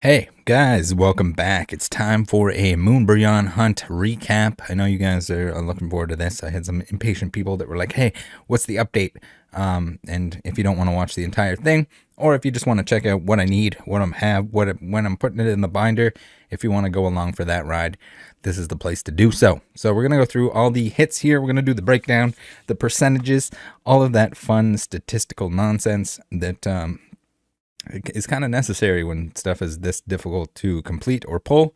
Hey guys, welcome back. It's time for a Moonbreon hunt recap. I know you guys are looking forward to this. I had some impatient people that were like, hey, what's the update? And if you don't want to watch the entire thing, or if you just want to check out what I need, what I have, when I'm putting it in the binder, if you want to go along for that ride, this is the place to do so. So we're going to go through all the hits here. We're going to do the breakdown, the percentages, all of that fun statistical nonsense that is kind of necessary when stuff is this difficult to complete or pull.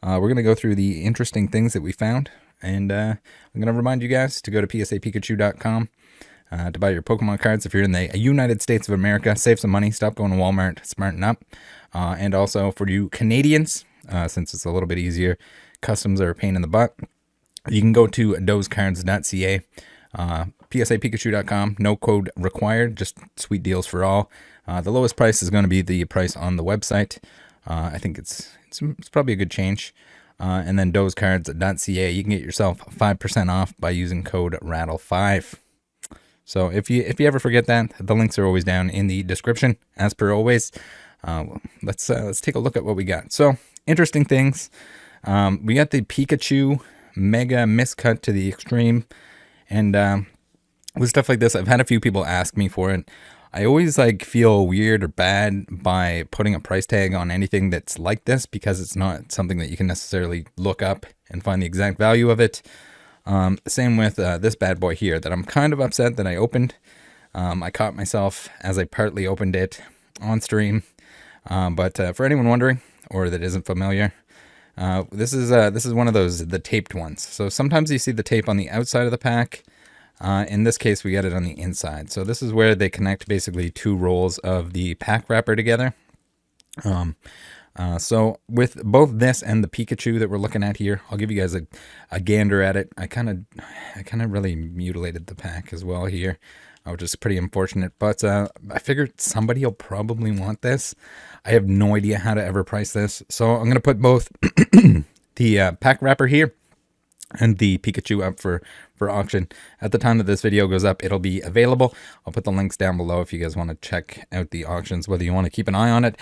We're going to go through the interesting things that we found, and I'm going to remind you guys to go to psapikachu.com to buy your Pokemon cards if you're in the United States of America. Save some money, stop going to Walmart, smarten up. And also for you Canadians, since it's a little bit easier, customs are a pain in the butt, you can go to dozecards.ca. psapikachu.com, no code required, just sweet deals for all. The lowest price is going to be the price on the website. I think it's probably a good change. And then dozecards.ca, you can get yourself 5% off by using code RATTLE5. So if you ever forget that, the links are always down in the description, as per always. Let's take a look at what we got. So interesting things. We got the Pikachu Mega Miscut to the extreme, and with stuff like this, I've had a few people ask me for it. I always feel weird or bad by putting a price tag on anything that's like this, because it's not something that you can necessarily look up and find the exact value of it. Same with this bad boy here that I'm kind of upset that I opened. I caught myself as I partly opened it on stream. But for anyone wondering or that isn't familiar, this is one of the taped ones. So sometimes you see the tape on the outside of the pack. In this case, we got it on the inside. So this is where they connect basically two rolls of the pack wrapper together. So with both this and the Pikachu that we're looking at here, I'll give you guys a gander at it. I kind of really mutilated the pack as well here, which is pretty unfortunate. But I figured somebody will probably want this. I have no idea how to ever price this. So I'm going to put both the pack wrapper here and the Pikachu up for auction. At the time that this video goes up, it'll be available. I'll put the links down below if you guys want to check out the auctions, whether you want to keep an eye on it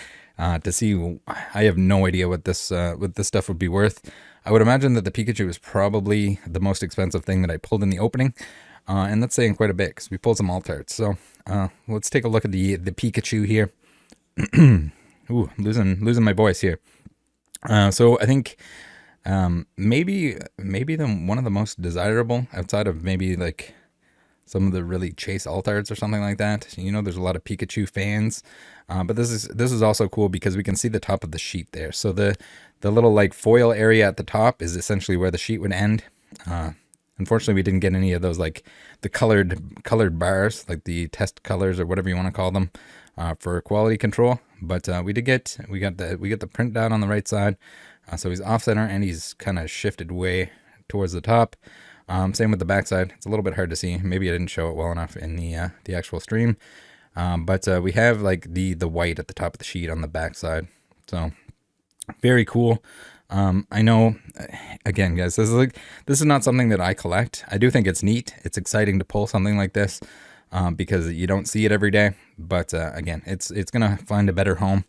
to see. I have no idea what this stuff would be worth. I would imagine that the Pikachu is probably the most expensive thing that I pulled in the opening, and that's saying quite a bit because we pulled some alt arts. So let's take a look at the Pikachu here. Ooh, losing my voice here. So I think maybe one of the most desirable, outside of maybe some of the really chase alt arts or something like that. You know, there's a lot of Pikachu fans, but this is also cool because we can see the top of the sheet there. So the little foil area at the top is essentially where the sheet would end. Unfortunately, we didn't get any of those the colored bars, like the test colors or whatever you want to call them, for quality control. But we got the print down on the right side. So he's off center and he's kind of shifted way towards the top. Same with the backside. It's a little bit hard to see. Maybe I didn't show it well enough in the actual stream. But we have the white at the top of the sheet on the backside. So very cool. I know, again, guys, this is not something that I collect. I do think it's neat. It's exciting to pull something like this because you don't see it every day. But again, it's gonna find a better home,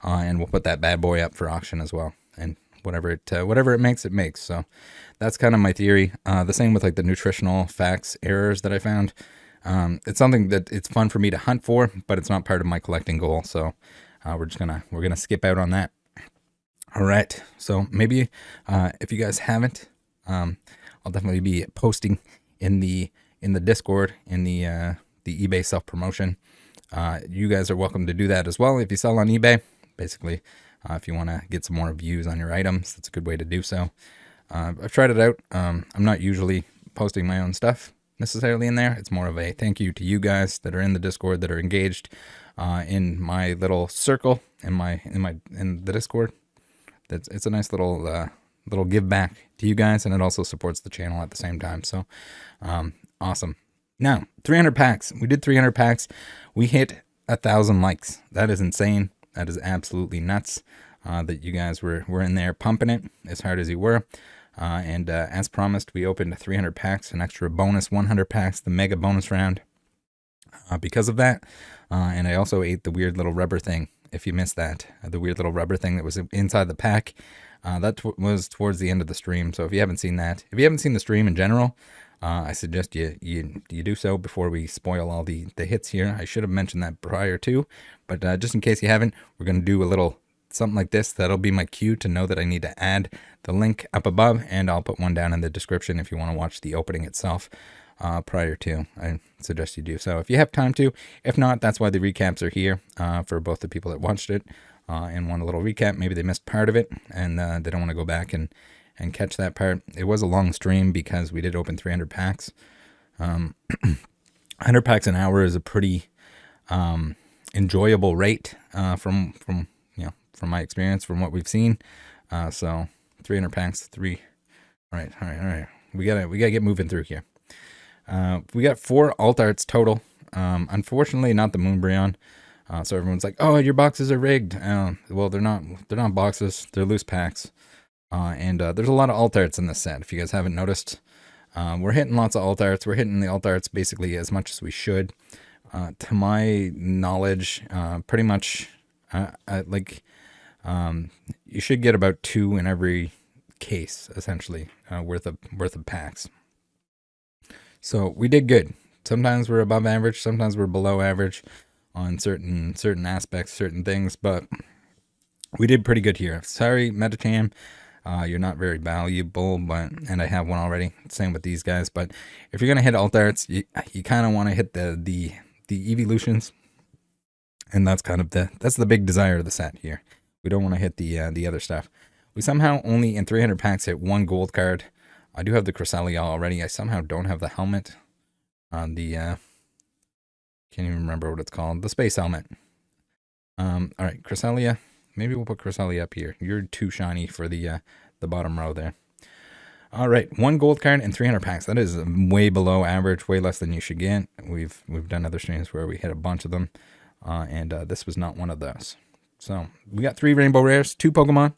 and we'll put that bad boy up for auction as well. And whatever it makes, it makes. So that's kind of my theory. The same with the nutritional facts errors that I found. It's something that it's fun for me to hunt for, but it's not part of my collecting goal. So we're gonna skip out on that. All right. So maybe if you guys haven't, I'll definitely be posting in the Discord, in the eBay self promotion. You guys are welcome to do that as well if you sell on eBay. Basically, if you want to get some more views on your items, that's a good way to do so. I've tried it out. I'm not usually posting my own stuff necessarily in there. It's more of a thank you to you guys that are in the Discord, that are engaged in my little circle in the Discord. It's a nice little give back to you guys, and it also supports the channel at the same time. So awesome. Now 300 packs. We did 300 packs. We hit 1,000 likes. That is insane. That is absolutely nuts that you guys were in there pumping it as hard as you were. And as promised, we opened 300 packs, an extra bonus 100 packs, the mega bonus round because of that. And I also ate the weird little rubber thing if you missed that, the weird little rubber thing that was inside the pack. That was towards the end of the stream. So if you haven't seen that, if you haven't seen the stream in general, I suggest you do so before we spoil all the hits here. I should have mentioned that prior to, but just in case you haven't, we're going to do a little something like this. That'll be my cue to know that I need to add the link up above, and I'll put one down in the description if you want to watch the opening itself prior to. I suggest you do so if you have time to. If not, that's why the recaps are here for both the people that watched it and want a little recap. Maybe they missed part of it and they don't want to go back and catch that part. It was a long stream because we did open 300 packs. 100 packs an hour is a pretty enjoyable rate from my experience, from what we've seen. So 300 packs, all right. We gotta get moving through here. We got 4 alt arts total. Unfortunately, not the Moonbreon. So everyone's like, "Oh, your boxes are rigged." Well, they're not. They're not boxes. They're loose packs. And there's a lot of alt arts in this set. If you guys haven't noticed, we're hitting lots of alt arts. We're hitting the alt arts basically as much as we should. To my knowledge, pretty much, you should get about 2 in every case, essentially, worth of packs. So we did good. Sometimes we're above average, sometimes we're below average on certain aspects, certain things, but we did pretty good here. Sorry, Metacham, you're not very valuable, and I have one already. Same with these guys, but if you're gonna hit alt arts, you kind of want to hit the evolutions, and that's kind of that's the big desire of the set here. We don't want to hit the other stuff. We somehow only in 300 packs hit 1 gold card. I do have the Cresselia already. I somehow don't have the helmet on the can't even remember what it's called. The space helmet. All right, Cresselia. Maybe we'll put Cresselia up here. You're too shiny for the bottom row there. All right, 1 gold card and 300 packs. That is way below average, way less than you should get. We've done other streams where we hit a bunch of them, and this was not one of those. So we got 3 rainbow rares, 2 Pokemon,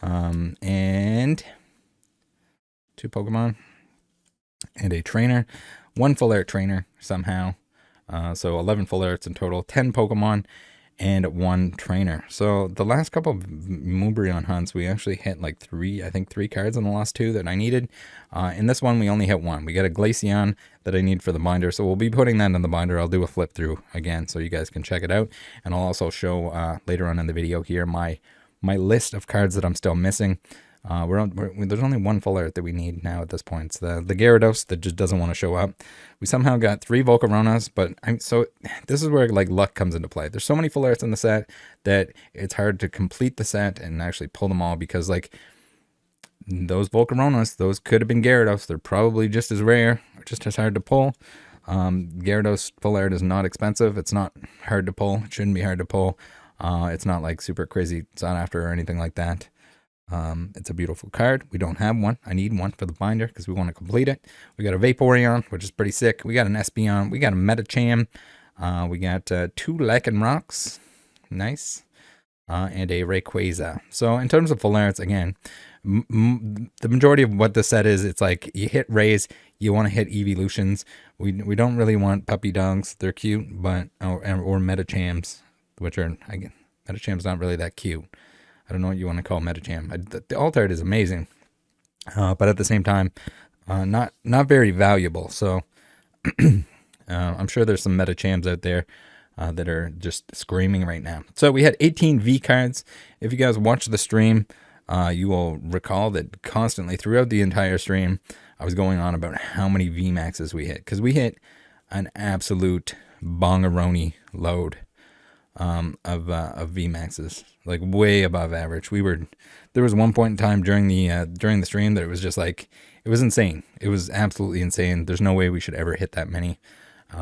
and 2 Pokemon, and a trainer, 1 full art trainer somehow. So 11 full arts in total, 10 Pokemon, and 1 trainer. So the last couple of Moonbreon hunts, we actually hit like 3 cards on the last 2 that I needed. In this one, we only hit 1. We got a Glaceon that I need for the binder, so we'll be putting that in the binder. I'll do a flip through again so you guys can check it out. And I'll also show later on in the video here my list of cards that I'm still missing. There's only 1 full art that we need now at this point. It's the Gyarados that just doesn't want to show up. We somehow got 3 Volcaronas, but so this is where like luck comes into play. There's so many full arts in the set that it's hard to complete the set and actually pull them all, because like those Volcaronas, those could have been Gyarados. They're probably just as rare, or just as hard to pull. Gyarados full art is not expensive. It's not hard to pull. It shouldn't be hard to pull. It's not like super crazy sought after or anything like that. It's a beautiful card. We don't have one. I need one for the binder because we want to complete it. We got a Vaporeon, which is pretty sick. We got an Espeon. We got a Metacham. We got 2 Lycanrocs. Nice. And a Rayquaza. So in terms of full arts, again, the majority of what the set is, it's like you hit Rays, you want to hit Evolutions. We don't really want Puppy Dogs. They're cute, but or Metachams, which are, again, Metacham's not really that cute. I don't know what you want to call Metacham. The alt art is amazing, but at the same time, not very valuable. So I'm sure there's some Metachams out there that are just screaming right now. So we had 18 V cards. If you guys watch the stream, you will recall that constantly throughout the entire stream, I was going on about how many V maxes we hit, because we hit an absolute bongaroni load of V maxes, like way above average. There was one point in time during the stream that it was just like, it was insane. It was absolutely insane. There's no way we should ever hit that many,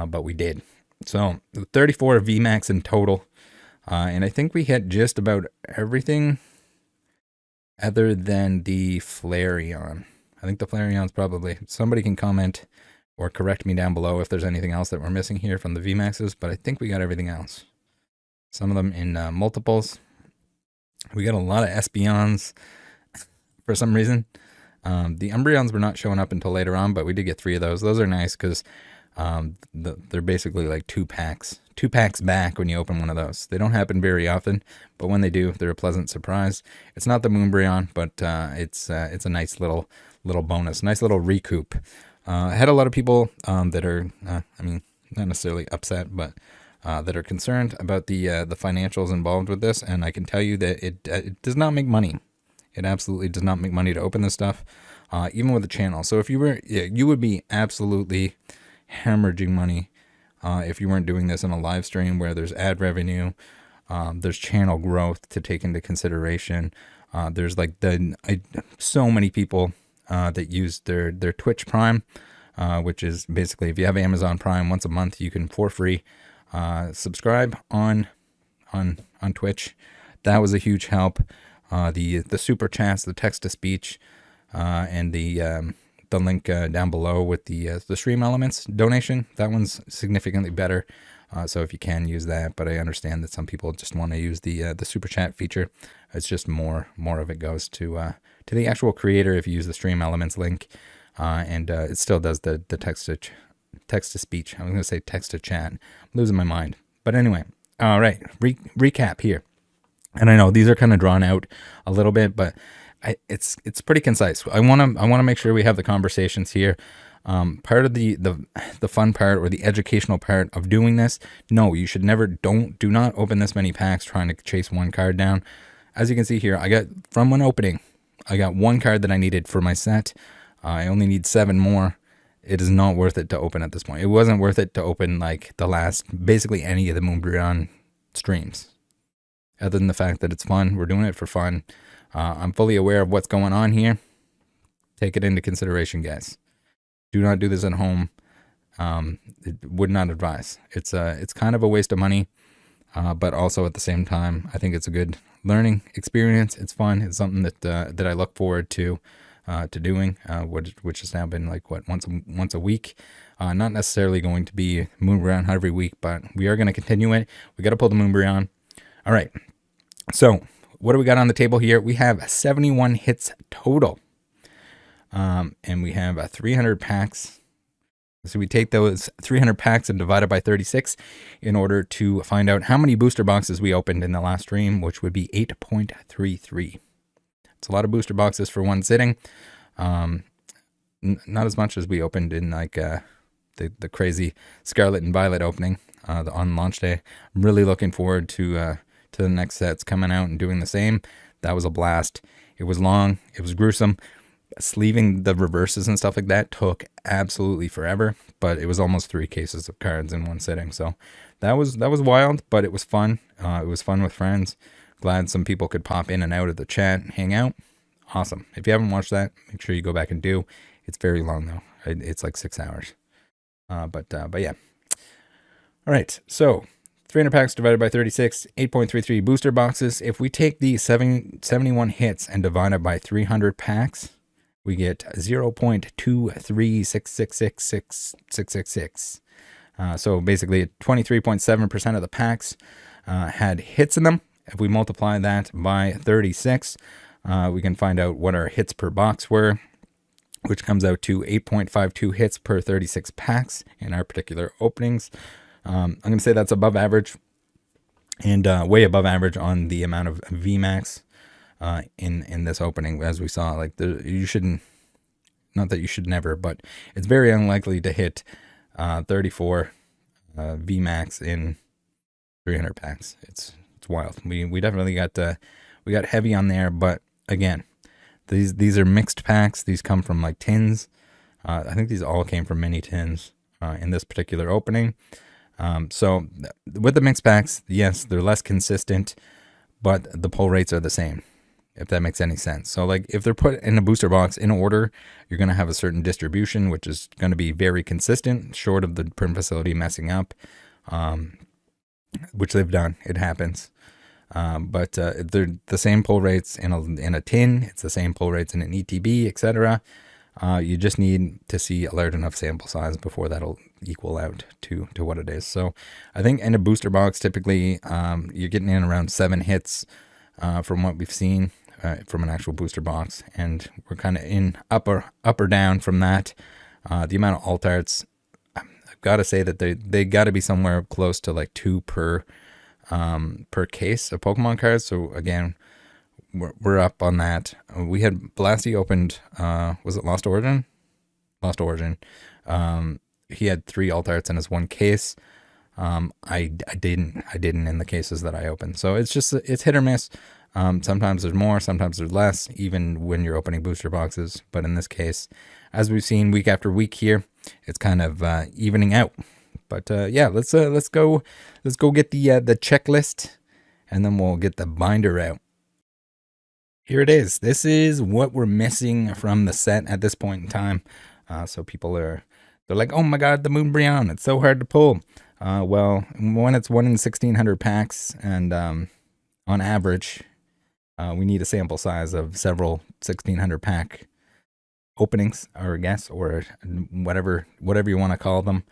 but we did. So 34 V max in total, and I think we hit just about everything other than the Flareon. I think the Flareon's probably, somebody can comment or correct me down below if there's anything else that we're missing here from the V maxes, but I think we got everything else. Some of them in multiples. We got a lot of Espeons for some reason. The Umbreons were not showing up until later on, but we did get 3 of those. Those are nice because They're basically like two packs back when you open one of those. They don't happen very often, but when they do, they're a pleasant surprise. It's not the Moonbreon, but it's a nice little bonus, nice little recoup. I had a lot of people that are, I mean, not necessarily upset, but that are concerned about the financials involved with this, and I can tell you that it does not make money. It absolutely does not make money to open this stuff, even with the channel. So if you were, you would be absolutely hemorrhaging money if you weren't doing this in a live stream where there's ad revenue, there's channel growth to take into consideration. There's like so many people that use their Twitch Prime, which is basically if you have Amazon Prime, once a month you can for free subscribe on Twitch. That was a huge help. The super chats, the text to speech, and the link down below with the stream elements donation. That one's significantly better. So if you can use that, but I understand that some people just want to use the super chat feature. It's just more of it goes to the actual creator if you use the stream elements link, and it still does the text to speech. I was going to say text to chat. I'm losing my mind. But anyway, all right, recap here. And I know these are kind of drawn out a little bit, but it's pretty concise. I want to make sure we have the conversations here. Part of the fun part or the educational part of doing this, no, you should never, do not open this many packs trying to chase one card down. As you can see here, I got, from one opening, I got one card that I needed for my set. I only need 7 more. It is not worth it to open at this point. It wasn't worth it to open like the last, basically any of the Moonbreon streams. Other than the fact that it's fun, we're doing it for fun. I'm fully aware of what's going on here. Take it into consideration, guys. Do not do this at home. Would not advise. It's kind of a waste of money, but also at the same time, I think it's a good learning experience. It's fun. It's something that I look forward to doing, which has now been like once a week. Not necessarily going to be Moonbreon every week, but we are going to continue it. We got to pull the Moonbreon. All right. So what do we got on the table here? We have 71 hits total. And we have 300 packs. So we take those 300 packs and divide it by 36 in order to find out how many booster boxes we opened in the last stream, which would be 8.33. It's a lot of booster boxes for one sitting. Not as much as we opened in like the crazy Scarlett and Violet opening on launch day. I'm really looking forward to the next sets coming out and doing the same. That was a blast. It was long. It was gruesome. Sleeving the reverses and stuff like that took absolutely forever, but it was almost 3 cases of cards in one sitting. So that was wild, but it was fun. It was fun with friends. Glad some people could pop in and out of the chat and hang out. Awesome. If you haven't watched that, make sure you go back and do. It's very long though. It's like 6 hours. But yeah. All right. So 300 packs divided by 36, 8.33 booster boxes. If we take the 71 hits and divide it by 300 packs, we get 0.236666666. So basically 23.7% of the packs had hits in them. If we multiply that by 36, we can find out what our hits per box were, which comes out to 8.52 hits per 36 packs in our particular openings. I'm going to say that's above average and way above average on the amount of VMAX in this opening. As we saw, like you shouldn't, not that you should never, but it's very unlikely to hit 34 VMAX in 300 packs. It's wild. We definitely got we got heavy on there, but again, these are mixed packs. These come from like tins. I think these all came from mini tins in this particular opening. So with the mixed packs, yes, they're less consistent, but the pull rates are the same, if that makes any sense. So like if they're put in a booster box in order, you're going to have a certain distribution, which is going to be very consistent, short of the print facility messing up, which they've done. It happens. But they're the same pull rates in a tin. It's the same pull rates in an ETB, etc. You just need to see a large enough sample size before that'll equal out to what it is. So I think in a booster box, typically you're getting in around 7 hits from what we've seen from an actual booster box, and we're kind of in up or down from that. The amount of alt arts, got to say that they got to be somewhere close to like 2 per case of Pokemon cards. So again, we're up on that. We had Blasty opened, was it Lost Origin? Lost Origin. He had 3 alt arts in his one case. I didn't in the cases that I opened. So it's hit or miss. Sometimes there's more, sometimes there's less, even when you're opening booster boxes. But in this case, as we've seen week after week here, it's kind of evening out. But yeah, let's go get the checklist, and then we'll get the binder out. Here it is. This is what we're missing from the set at this point in time. So they're like, oh my god, the Moonbreon, it's so hard to pull. Well, when it's 1 in 1,600 packs, and on average, we need a sample size of several 1,600 pack openings, or whatever you want to call them.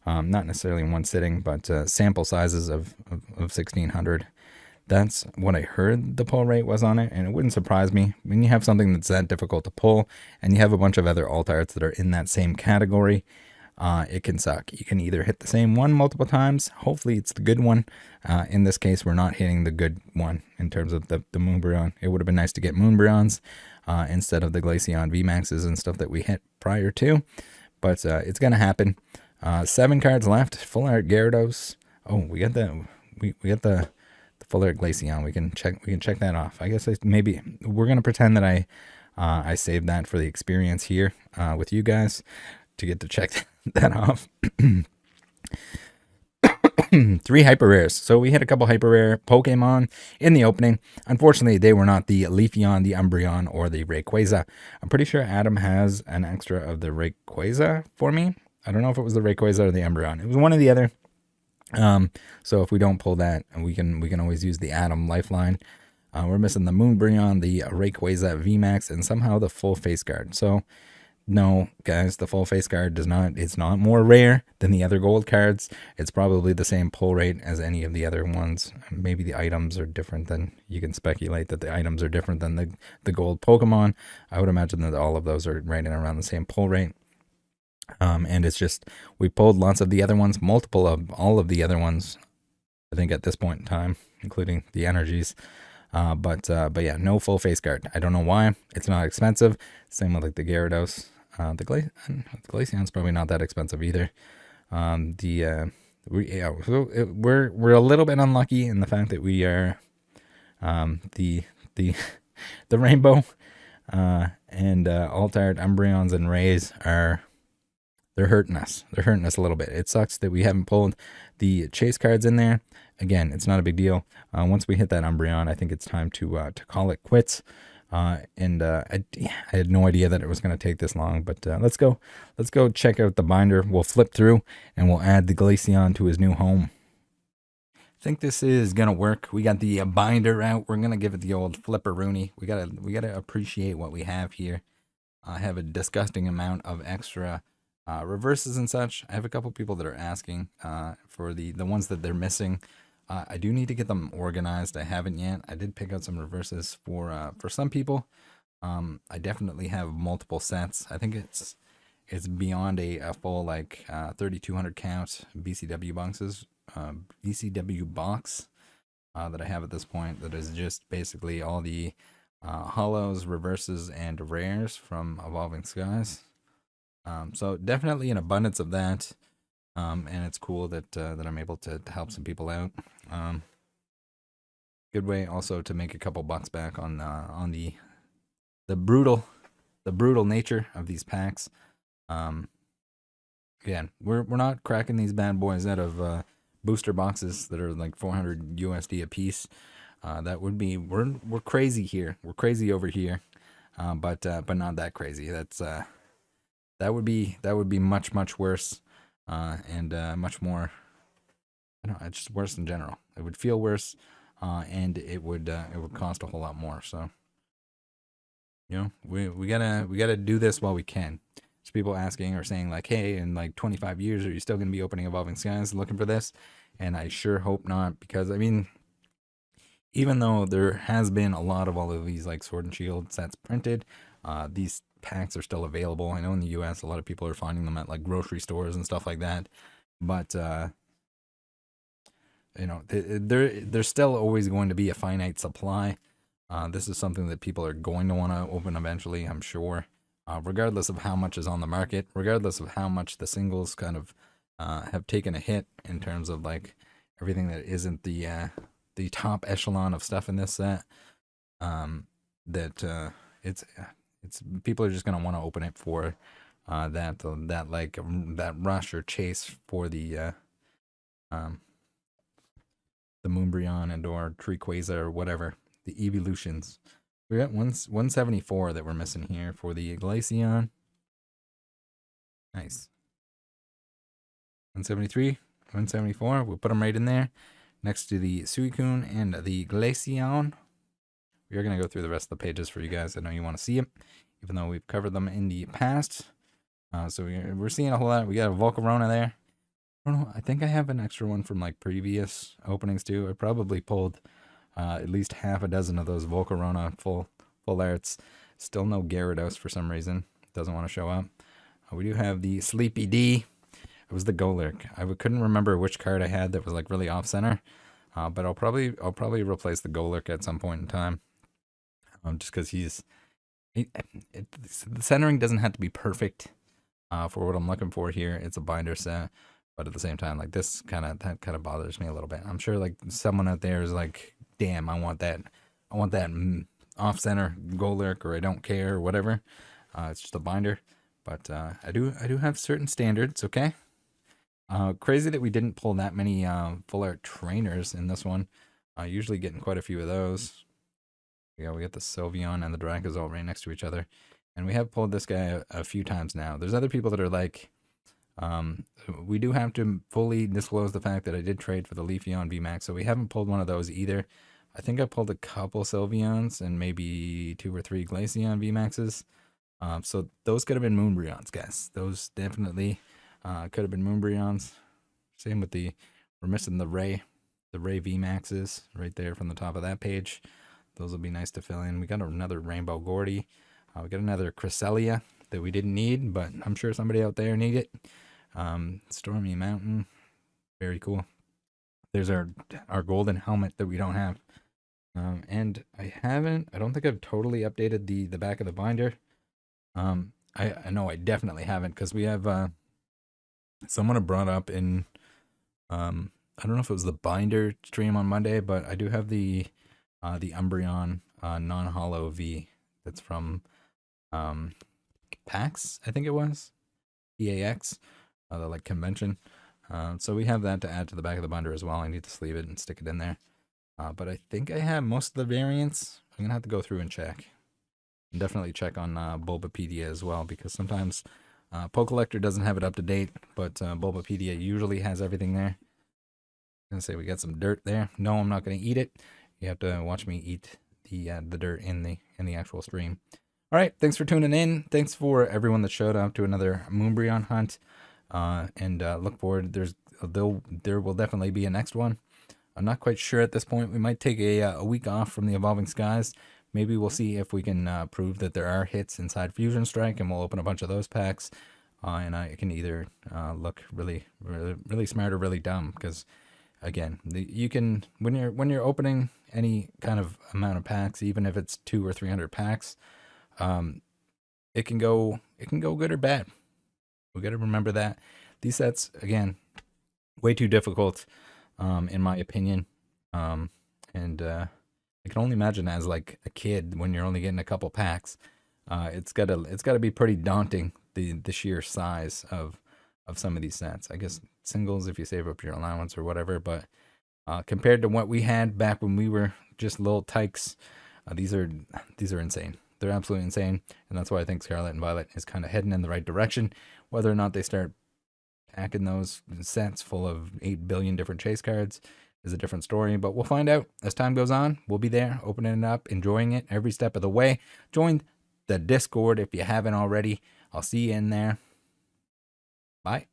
Not necessarily in one sitting, but sample sizes of 1,600. That's what I heard the pull rate was on it, and it wouldn't surprise me. When you have something that's that difficult to pull, and you have a bunch of other alt arts that are in that same category, it can suck. You can either hit the same one multiple times. Hopefully it's the good one. In this case, we're not hitting the good one in terms of the Moonbreon. It would have been nice to get Moonbreons instead of the Glaceon VMAXs and stuff that we hit prior to. But it's going to happen. 7 cards left. Full art Gyarados. Oh, we got the full art Glaceon. We can check that off. I guess maybe we're going to pretend that I saved that for the experience here with you guys to get to check that off. 3 hyper rares. So we hit a couple hyper rare Pokemon in the opening. Unfortunately, they were not the Leafeon, the Umbreon, or the Rayquaza. I'm pretty sure Adam has an extra of the Rayquaza for me. I don't know if it was the Rayquaza or the Umbreon. It was one or the other. So if we don't pull that, we can always use the Adam Lifeline. We're missing the Moonbreon, the Rayquaza VMAX, and somehow the full face guard. So no, guys, the full face card it's not more rare than the other gold cards. It's probably the same pull rate as any of the other ones. Maybe the items are different you can speculate that the items are different than the gold Pokemon. I would imagine that all of those are right in around the same pull rate. And it's just, we pulled lots of the other ones, multiple of all of the other ones, I think at this point in time, including the energies. But yeah, no full face guard. I don't know why. It's not expensive. Same with like the Gyarados. The Glaceon's probably not that expensive either. We're a little bit unlucky in the fact that we are the Rainbow and Alt-Art Umbreons and Rays they're hurting us. They're hurting us a little bit. It sucks that we haven't pulled the chase cards in there. Again, it's not a big deal. Once we hit that Umbreon, I think it's time to call it quits. I had no idea that it was going to take this long, but let's go check out the binder. We'll flip through and we'll add the Glaceon to his new home. I think this is gonna work. We got the binder out. We're gonna give it the old flipperoonie. We gotta appreciate what we have here. I have a disgusting amount of extra reverses and such. I have a couple people that are asking for the ones that they're missing. I do need to get them organized. I haven't yet. I did pick out some reverses for some people. I definitely have multiple sets. I think it's beyond a full like 3,200 count BCW boxes. BCW box that I have at this point. That is just basically all the hollows, reverses, and rares from Evolving Skies. So definitely an abundance of that. And it's cool that I'm able to help some people out. Good way also to make a couple bucks back on the brutal nature of these packs. Again, we're not cracking these bad boys out of booster boxes that are like 400 USD a piece. That would be we're crazy here. We're crazy over here, but not that crazy. That would be much worse. And much more, I don't know, it's just worse in general. It would feel worse, and it would cost a whole lot more. So, you know, we gotta do this while we can. There's people asking or saying like, hey, in like 25 years, are you still gonna be opening Evolving Skies looking for this? And I sure hope not, because I mean, even though there has been a lot of all of these like Sword and Shield sets printed, these packs are still available. I know in the US a lot of people are finding them at like grocery stores and stuff like that. but you know, there's still always going to be a finite supply. This is something that people are going to want to open eventually, I'm sure, regardless of how much is on the market, regardless of how much the singles kind of have taken a hit in terms of like everything that isn't the top echelon of stuff in this set. That it's people are just gonna want to open it for that like that rush or chase for um the Moonbreon and or Treequaza or whatever, the evolutions. We got 174 that we're missing here for the Glaceon. Nice. 173, 174. We'll put them right in there next to the Suicune and the Glaceon. We are going to go through the rest of the pages for you guys. I know you want to see them, even though we've covered them in the past. So we're seeing a whole lot. We got a Volcarona there. I don't know. I think I have an extra one from like previous openings too. I probably pulled at least half a dozen of those Volcarona full arts. Still no Gyarados for some reason. Doesn't want to show up. We do have the Sleepy D. It was the Golurk. I couldn't remember which card I had that was like really off center. But I'll probably replace the Golurk at some point in time. Just because the centering doesn't have to be perfect for what I'm looking for here. It's a binder set, but at the same time, like that kind of bothers me a little bit. I'm sure like someone out there is like, damn, I want that off center Golurk, or I don't care or whatever. It's just a binder, but I do have certain standards. Okay. Crazy that we didn't pull that many full art trainers in this one. Usually getting quite a few of those. Yeah, we got the Sylveon and the Dracozolt right next to each other. And we have pulled this guy a few times now. There's other people that are like, we do have to fully disclose the fact that I did trade for the Leafeon VMAX, so we haven't pulled one of those either. I think I pulled a couple Sylveons and maybe 2 or 3 Glaceon VMAXs. So those could have been Moonbreons, guys. Those definitely could have been Moonbreons. Same with we're missing the Ray VMAXs right there from the top of that page. Those will be nice to fill in. We got another Rainbow Gordy. We got another Cresselia that we didn't need, but I'm sure somebody out there need it. Stormy Mountain. Very cool. There's our golden helmet that we don't have. And I don't think I've totally updated the back of the binder. I know I definitely haven't, because we have someone had brought up in I don't know if it was the binder stream on Monday, but I do have the Umbreon non-hollow V that's from PAX, I think it was PAX, the like convention. So we have that to add to the back of the binder as well. I need to sleeve it and stick it in there. But I think I have most of the variants. I'm gonna have to go through and check. And definitely check on Bulbapedia as well, because sometimes Pokelector doesn't have it up to date, but Bulbapedia usually has everything there. I'm gonna say we got some dirt there. No, I'm not gonna eat it. You have to watch me eat the dirt in the actual stream. All right, thanks for tuning in. Thanks for everyone that showed up to another Moonbreon hunt. And look forward. There will definitely be a next one. I'm not quite sure at this point. We might take a week off from the Evolving Skies. Maybe we'll see if we can prove that there are hits inside Fusion Strike, and we'll open a bunch of those packs. And I can either look really smart or really dumb, because again, you can when you're opening any kind of amount of packs, even if it's 200 or 300 packs, it can go good or bad. We got to remember that these sets, again, way too difficult, in my opinion. And I can only imagine as like a kid when you're only getting a couple packs, it's gotta be pretty daunting, the sheer size of some of these sets. I guess singles if you save up your allowance or whatever, but compared to what we had back when we were just little tykes, these are insane. They're absolutely insane, and that's why I think Scarlett and Violet is kind of heading in the right direction. Whether or not they start packing those sets full of 8 billion different chase cards is a different story, but we'll find out as time goes on. We'll be there, opening it up, enjoying it every step of the way. Join the Discord if you haven't already. I'll see you in there. Bye.